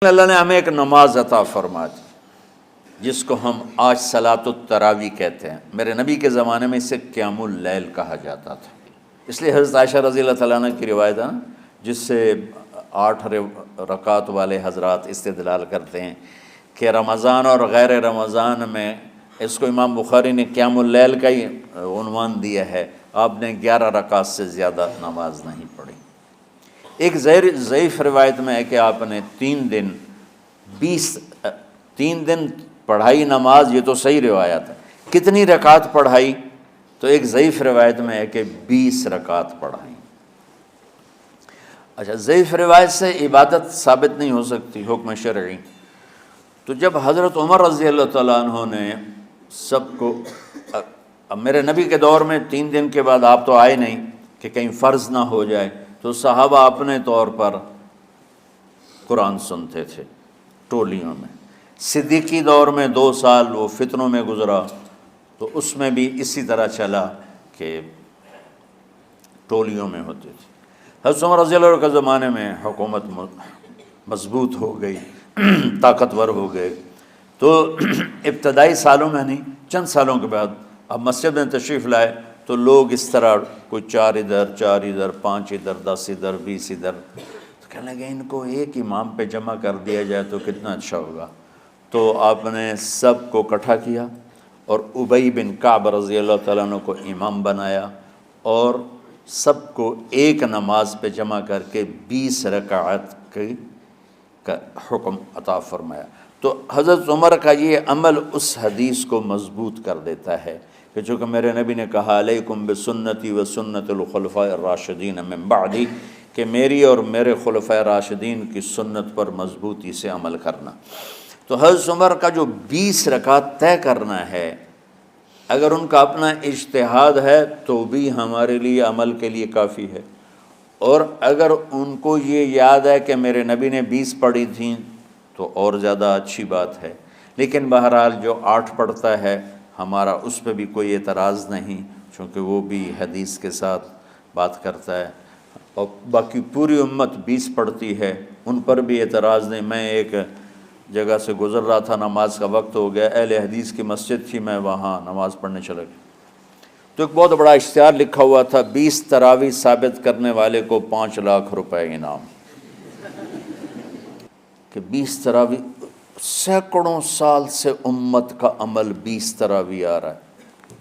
اللہ نے ہمیں ایک نماز عطا فرما دی جس کو ہم آج صلاۃ التراویح کہتے ہیں۔ میرے نبی کے زمانے میں اسے قیام اللیل کہا جاتا تھا، اس لیے حضرت عائشہ رضی اللہ تعالیٰ عنہ کی روایت ہے نا، جس سے 8 رکعت والے حضرات استدلال کرتے ہیں کہ رمضان اور غیر رمضان میں اس کو امام بخاری نے قیام اللیل کا ہی عنوان دیا ہے۔ آپ نے 11 رکعت سے زیادہ نماز نہیں پڑھی۔ ایک ضعیف روایت میں ہے کہ آپ نے 3 دن پڑھائی نماز، یہ تو صحیح روایت ہے۔ کتنی رکعت پڑھائی؟ تو ایک ضعیف روایت میں ہے کہ 20 رکعت پڑھائی۔ اچھا، ضعیف روایت سے عبادت ثابت نہیں ہو سکتی حکم شرعی۔ تو جب حضرت عمر رضی اللہ تعالیٰ عنہ نے سب کو، اب میرے نبی کے دور میں 3 دن کے بعد آپ تو آئے نہیں کہ کہیں فرض نہ ہو جائے، تو صحابہ اپنے طور پر قرآن سنتے تھے ٹولیوں میں۔ صدیقی دور میں 2 سال وہ فتنوں میں گزرا، تو اس میں بھی اسی طرح چلا کہ ٹولیوں میں ہوتے تھے۔ حضرت عمر رضی اللہ عنہ کے زمانے میں حکومت مضبوط ہو گئی، طاقتور ہو گئے، تو ابتدائی سالوں میں نہیں، چند سالوں کے بعد اب مسجد میں تشریف لائے تو لوگ اس طرح کوئی 4 ادھر 4 ادھر 5 ادھر 10 ادھر 20 ادھر، تو کہنے لگے ان کو ایک امام پہ جمع کر دیا جائے تو کتنا اچھا ہوگا۔ تو آپ نے سب کو اکٹھا کیا اور ابی بن کعب رضی اللہ تعالیٰ عنہ کو امام بنایا اور سب کو ایک نماز پہ جمع کر کے 20 رکعت کا حکم عطا فرمایا۔ تو حضرت عمر کا یہ عمل اس حدیث کو مضبوط کر دیتا ہے کہ چونکہ میرے نبی نے کہا علیکم بسنتی و سنت الخلفاء الراشدین من بعدی، کہ میری اور میرے خلفاء راشدین کی سنت پر مضبوطی سے عمل کرنا۔ تو حضرت عمر کا جو 20 رکعت طے کرنا ہے، اگر ان کا اپنا اجتہاد ہے تو بھی ہمارے لیے عمل کے لیے کافی ہے، اور اگر ان کو یہ یاد ہے کہ میرے نبی نے 20 پڑھی تھیں تو اور زیادہ اچھی بات ہے۔ لیکن بہرحال جو 8 پڑھتا ہے ہمارا اس پہ بھی کوئی اعتراض نہیں، چونکہ وہ بھی حدیث کے ساتھ بات کرتا ہے، اور باقی پوری امت 20 پڑھتی ہے، ان پر بھی اعتراض نہیں۔ میں ایک جگہ سے گزر رہا تھا، نماز کا وقت ہو گیا، اہل حدیث کی مسجد تھی، میں وہاں نماز پڑھنے چلا گیا، تو ایک بہت بڑا اشتہار لکھا ہوا تھا، 20 تراویح ثابت کرنے والے کو 5 لاکھ روپے انعام۔ کہ 20 تراویح، سینکڑوں سال سے امت کا عمل 20 تراویح آ رہا ہے۔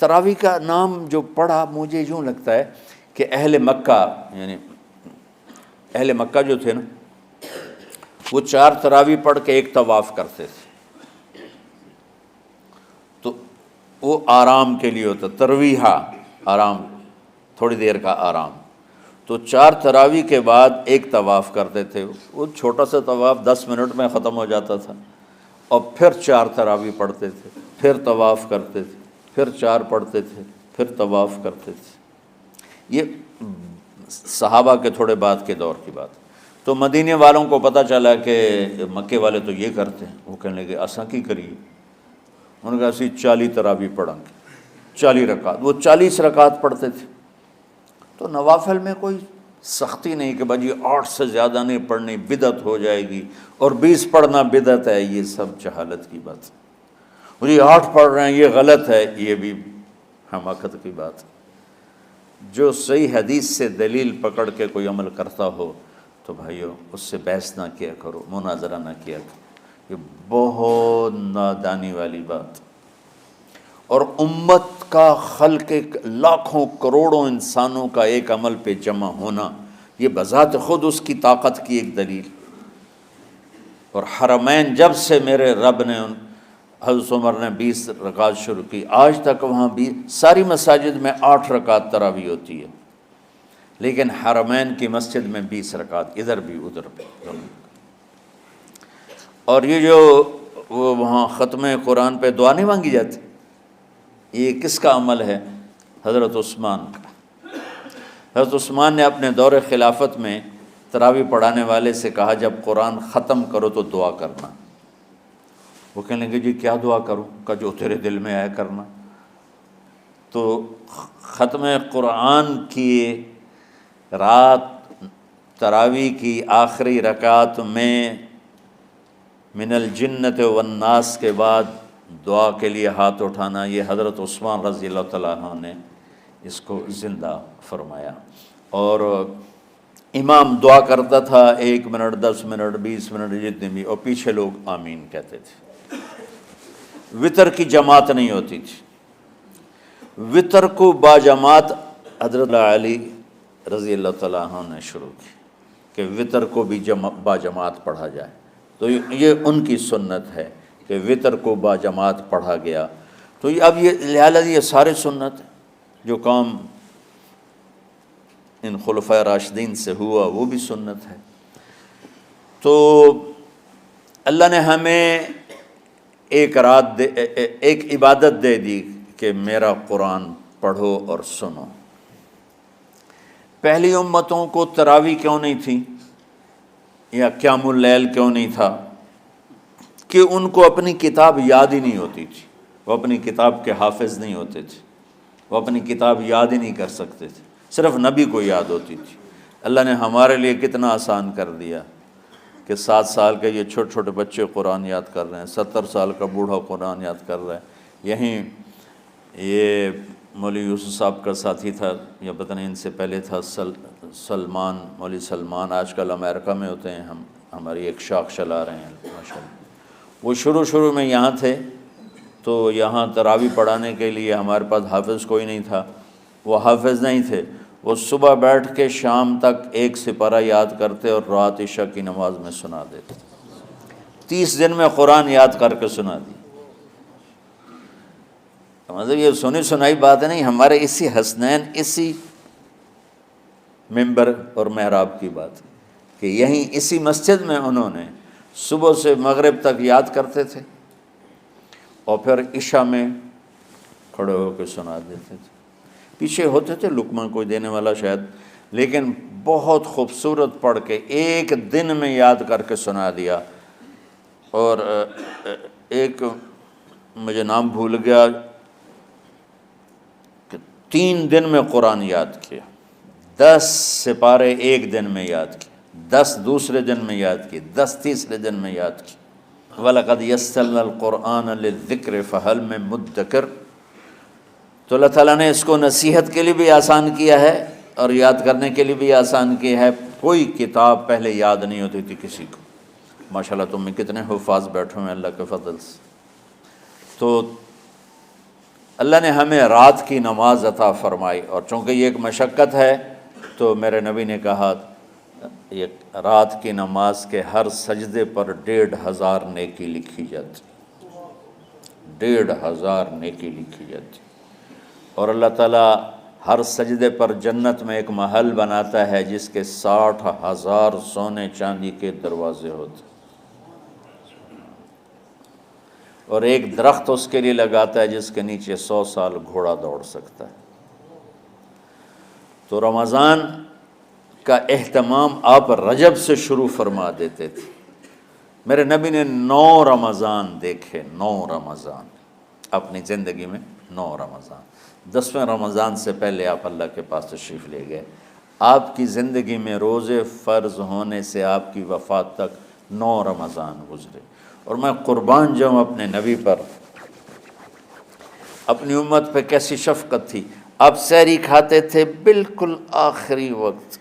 تراویح کا نام جو پڑھا، مجھے یوں لگتا ہے کہ اہل مکہ، یعنی اہل مکہ جو تھے نا، وہ 4 تراویح پڑھ کے ایک طواف کرتے تھے، تو وہ آرام کے لیے ہوتا، ترویحہ آرام، تھوڑی دیر کا آرام۔ تو 4 تراویح کے بعد ایک طواف کرتے تھے، وہ چھوٹا سا طواف 10 منٹ میں ختم ہو جاتا تھا، اور پھر 4 تراویح پڑھتے تھے، پھر طواف کرتے تھے، پھر 4 پڑھتے تھے، پھر طواف کرتے تھے۔ یہ صحابہ کے تھوڑے بعد کے دور کی بات۔ تو مدینے والوں کو پتہ چلا کہ مکے والے تو یہ کرتے ہیں، وہ کہنے لگے اساں کی کریے؟ انہوں نے کہا اسی 40 تراویح پڑھیں گے، 40 رکعت، وہ 40 رکعت پڑھتے تھے۔ تو نوافل میں کوئی سختی نہیں کہ بھائی 8 سے زیادہ نہیں پڑھنی، بدعت ہو جائے گی، اور 20 پڑھنا بدعت ہے، یہ سب جہالت کی بات ہے۔ اور یہ 8 پڑھ رہے ہیں یہ غلط ہے، یہ بھی حماقت کی بات ہے۔ جو صحیح حدیث سے دلیل پکڑ کے کوئی عمل کرتا ہو تو بھائیو اس سے بحث نہ کیا کرو، مناظرہ نہ کیا کرو، یہ بہت نادانی والی بات۔ اور امت کا، خلق لاکھوں کروڑوں انسانوں کا ایک عمل پہ جمع ہونا، یہ بذات خود اس کی طاقت کی ایک دلیل۔ اور حرمین جب سے میرے رب نے، حضرت عمر نے 20 رکعت شروع کی، آج تک وہاں بھی ساری مساجد میں 8 رکعت تراویح ہوتی ہے، لیکن حرمین کی مسجد میں 20 رکعت، ادھر بھی ادھر بھی۔ اور یہ جو وہ وہاں ختم قرآن پہ دعا نہیں مانگی جاتی، یہ کس کا عمل ہے؟ حضرت عثمان کا۔ حضرت عثمان نے اپنے دور خلافت میں تراویح پڑھانے والے سے کہا جب قرآن ختم کرو تو دعا کرنا۔ وہ کہنے لگے جی کیا دعا کروں؟ کہ جو تیرے دل میں آیا کرنا۔ تو ختم قرآن کی رات تراویح کی آخری رکعت میں من الجنت والناس کے بعد دعا کے لیے ہاتھ اٹھانا، یہ حضرت عثمان رضی اللہ تعالیٰ عنہ نے اس کو زندہ فرمایا۔ اور امام دعا کرتا تھا 1 منٹ 10 منٹ 20 منٹ جتنے بھی، اور پیچھے لوگ آمین کہتے تھے۔ وطر کی جماعت نہیں ہوتی تھی، وطر کو باجماعت حضرت علی رضی اللہ تعالیٰ عنہ نے شروع کی کہ وطر کو بھی باجماعت پڑھا جائے، تو یہ ان کی سنت ہے کہ وطر کو باجماعت پڑھا گیا۔ تو اب یہ لہٰذا یہ سارے سنت جو کام ان خلفۂ راشدین سے ہوا وہ بھی سنت ہے۔ تو اللہ نے ہمیں ایک عبادت دے دی کہ میرا قرآن پڑھو اور سنو۔ پہلی امتوں کو تراویح کیوں نہیں تھی یا قیام اللیل کیوں نہیں تھا؟ کہ ان کو اپنی کتاب یاد ہی نہیں ہوتی تھی، وہ اپنی کتاب کے حافظ نہیں ہوتے تھے، وہ اپنی کتاب یاد ہی نہیں کر سکتے تھے، صرف نبی کو یاد ہوتی تھی۔ اللہ نے ہمارے لیے کتنا آسان کر دیا کہ 7 سال کے یہ چھوٹے چھوٹے بچے قرآن یاد کر رہے ہیں، 70 سال کا بوڑھا قرآن یاد کر رہا ہے۔ یہیں یہ مولوی یوسف صاحب کا ساتھی تھا یا پتہ نہیں ان سے پہلے تھا، سلمان، مولوی سلمان، آج کل امریکہ میں ہوتے ہیں، ہماری ایک شاخ چلا رہے ہیں ماشاءاللہ۔ وہ شروع میں یہاں تھے، تو یہاں تراویح پڑھانے کے لیے ہمارے پاس حافظ کوئی نہیں تھا، وہ حافظ نہیں تھے، وہ صبح بیٹھ کے شام تک 1 سپارہ یاد کرتے اور رات عشاء کی نماز میں سنا دیتے۔ 30 دن میں قرآن یاد کر کے سنا دی۔ مطلب یہ سنی سنائی بات نہیں، ہمارے اسی حسنین، اسی ممبر اور محراب کی بات کہ یہیں اسی مسجد میں انہوں نے صبح سے مغرب تک یاد کرتے تھے اور پھر عشاء میں کھڑے ہو کے سنا دیتے تھے۔ پیچھے ہوتے تھے لقمہ کوئی دینے والا شاید، لیکن بہت خوبصورت پڑھ کے 1 دن میں یاد کر کے سنا دیا۔ اور ایک مجھے نام بھول گیا کہ 3 دن میں قرآن یاد کیا، 10 سپارے 1 دن میں یاد کیے، 10 دوسرے دن میں یاد کیے، 10 تیسرے دن میں یاد کیے۔ وَلَقَدْ يَسَّرْنَا الْقُرْآنَ لِلذِّكْرِ فَهَلْ مِن مُدَّكِرٍ۔ تو اللہ تعالیٰ نے اس کو نصیحت کے لیے بھی آسان کیا ہے اور یاد کرنے کے لیے بھی آسان کیا ہے۔ کوئی کتاب پہلے یاد نہیں ہوتی تھی کسی کو، ماشاءاللہ تم میں کتنے حفاظ بیٹھے ہیں اللہ کے فضل سے۔ تو اللہ نے ہمیں رات کی نماز عطا فرمائی، اور چونکہ یہ ایک مشقت ہے تو میرے نبی نے کہا یہ رات کی نماز کے ہر سجدے پر 1500 نیکی لکھی جاتی، 1500 نیکی لکھی جاتی۔ اور اللہ تعالیٰ ہر سجدے پر جنت میں ایک محل بناتا ہے جس کے 60,000 سونے چاندی کے دروازے ہوتے ہیں، اور ایک درخت اس کے لیے لگاتا ہے جس کے نیچے 100 سال گھوڑا دوڑ سکتا ہے۔ تو رمضان کا اہتمام آپ رجب سے شروع فرما دیتے تھے۔ میرے نبی نے 9 رمضان دیکھے، 9 رمضان اپنی زندگی میں، 9 رمضان۔ 10ویں رمضان سے پہلے آپ اللہ کے پاس تشریف لے گئے۔ آپ کی زندگی میں روزے فرض ہونے سے آپ کی وفات تک 9 رمضان گزرے، اور میں قربان جاؤں اپنے نبی پر، اپنی امت پہ کیسی شفقت تھی۔ آپ سحری کھاتے تھے بالکل آخری وقت،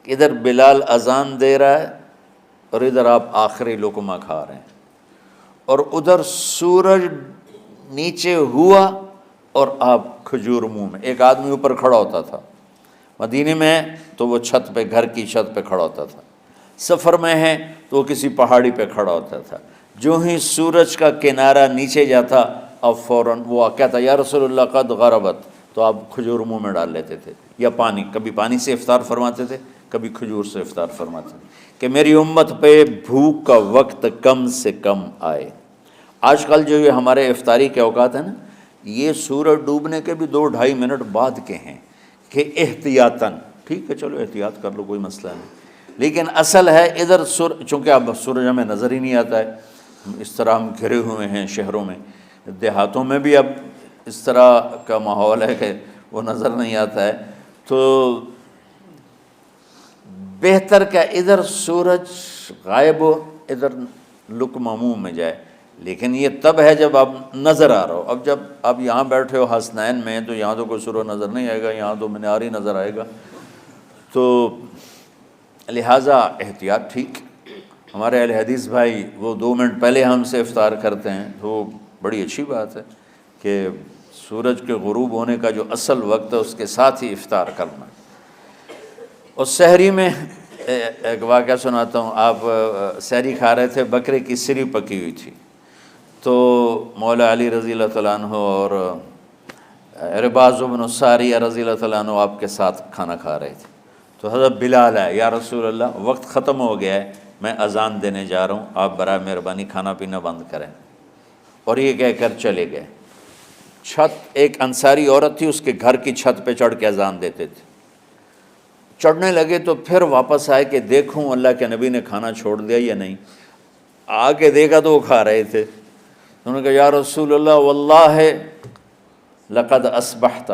ادھر بلال اذان دے رہا ہے اور ادھر آپ آخری لقمہ کھا رہے ہیں، اور ادھر سورج نیچے ہوا اور آپ کھجور منہ میں۔ ایک آدمی اوپر کھڑا ہوتا تھا مدینے میں تو وہ چھت پہ، گھر کی چھت پہ کھڑا ہوتا تھا، سفر میں ہے تو وہ کسی پہاڑی پہ کھڑا ہوتا تھا۔ جو ہی سورج کا کنارہ نیچے جاتا اب فوراً وہ کہتا یا رسول اللہ قد غربت، تو آپ کھجور منہ میں ڈال لیتے تھے، یا پانی، کبھی پانی سے افطار فرماتے تھے، کبھی کھجور سے افطار فرماتے تھے، کہ میری امت پہ بھوک کا وقت کم سے کم آئے۔ آج کل جو یہ ہمارے افطاری کے اوقات ہیں نا، یہ سورج ڈوبنے کے بھی 2-2.5 منٹ بعد کے ہیں کہ احتیاطاً، ٹھیک ہے چلو احتیاط کر لو کوئی مسئلہ نہیں، لیکن اصل ہے ادھر چونکہ اب سورج ہمیں نظر ہی نہیں آتا ہے، اس طرح ہم گھرے ہوئے ہیں شہروں میں، دیہاتوں میں بھی اب اس طرح کا ماحول ہے کہ وہ نظر نہیں آتا ہے، تو بہتر کہ ادھر سورج غائب ہو، ادھر لقمہ منہ میں جائے، لیکن یہ تب ہے جب آپ نظر آ رہا ہو۔ اب جب آپ یہاں بیٹھے ہو حسنین میں تو یہاں تو کوئی سورہ نظر نہیں آئے گا، یہاں تو مینار ہی نظر آئے گا، تو لہٰذا احتیاط ٹھیک۔ ہمارے اہل حدیث بھائی وہ 2 منٹ پہلے ہم سے افطار کرتے ہیں، تو بڑی اچھی بات ہے کہ سورج کے غروب ہونے کا جو اصل وقت ہے اس کے ساتھ ہی افطار کرنا۔ اور سحری میں ایک واقعہ سناتا ہوں، آپ سحری کھا رہے تھے، بکرے کی سری پکی ہوئی تھی، تو مولا علی رضی اللہ تعالیٰ عنہ اور عرباض بن ساریہ رضی اللہ تعالیٰ عنہ آپ کے ساتھ کھانا کھا رہے تھے، تو حضرت بلال ہے، یا رسول اللہ وقت ختم ہو گیا ہے، میں اذان دینے جا رہا ہوں، آپ برائے مہربانی کھانا پینا بند کریں۔ اور یہ کہہ کر چلے گئے۔ چھت، ایک انصاری عورت تھی، اس کے گھر کی چھت پہ چڑھ کے اذان دیتے تھے۔ چڑھنے لگے تو پھر واپس آئے کہ دیکھوں اللہ کے نبی نے کھانا چھوڑ دیا یا نہیں۔ آ کے دیکھا تو وہ کھا رہے تھے۔ انہوں نے کہا یا رسول اللہ واللہ لقد اصبحت،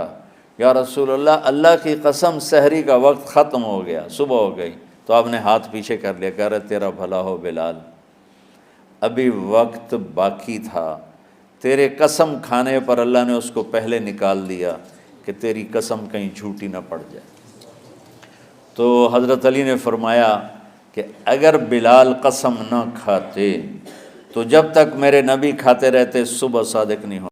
یا رسول اللہ اللہ کی قسم سحری کا وقت ختم ہو گیا، صبح ہو گئی۔ تو آپ نے ہاتھ پیچھے کر لیا، کہہ رہے تیرا بھلا ہو بلال، ابھی وقت باقی تھا، تیرے قسم کھانے پر اللہ نے اس کو پہلے نکال دیا کہ تیری قسم کہیں جھوٹی نہ پڑ جائے۔ تو حضرت علی نے فرمایا کہ اگر بلال قسم نہ کھاتے تو جب تک میرے نبی کھاتے رہتے صبح صادق نہیں ہو